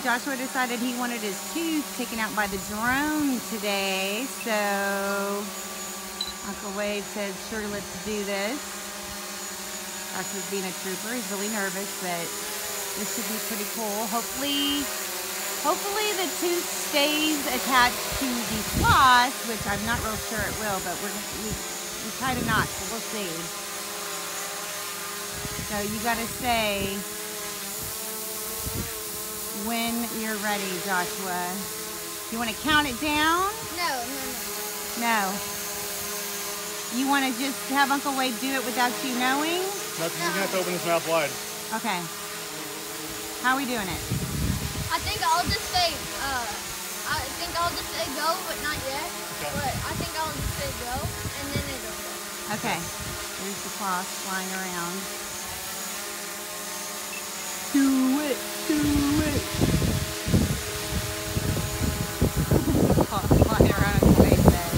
Joshua decided he wanted his tooth taken out by the drone today, so Uncle Wade said, sure, let's do this. Joshua's being a trooper. He's really nervous, but this should be pretty cool. Hopefully the tooth stays attached to the floss, which I'm not real sure it will, but we tied a knot, so we'll see. So you gotta say when you're ready, Joshua. You want to count it down? No. No. You want to just have Uncle Wade do it without you knowing? No, because he's going to have to open his mouth wide. Okay. How are we doing it? I think I'll just say go, but not yet. Okay. But I think I'll just say go, and then it'll go. Okay. There's the cloth flying around. Do it. Cloth flying around Uncle Wade's head.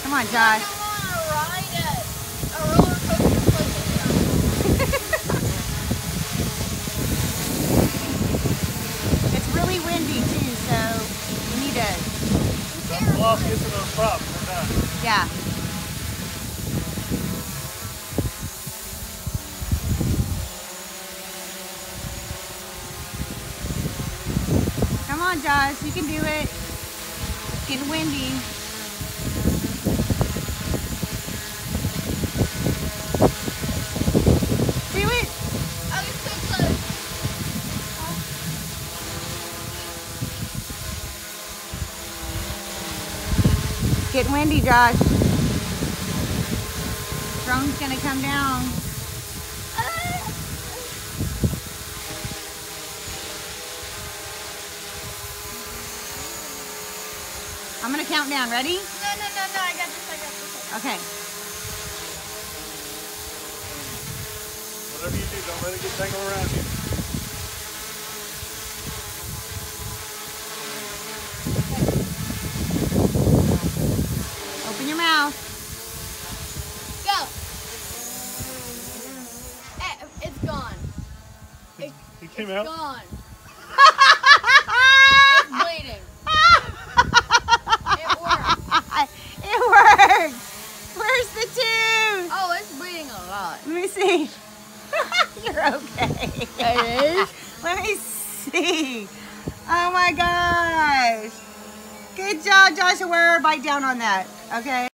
Come on, Josh. I want to ride a roller coaster for this time. It's really windy too, so we need to. That floss gets to those props. We're done. Yeah. Come on, Josh, you can do it. It's getting windy. Do it. I was so close. It's getting windy, Josh. Drone's gonna come down. I'm gonna count down. Ready? No, I got this. Okay. Whatever you do, don't let it get tangled around you. Open your mouth. Go. It's gone. He came out? Gone. It's bleeding. It worked. It worked. Where's the tooth? Oh, it's bleeding a lot. Let me see. You're okay. It is? Let me see. Oh my gosh. Good job, Joshua. Bite down on that. Okay.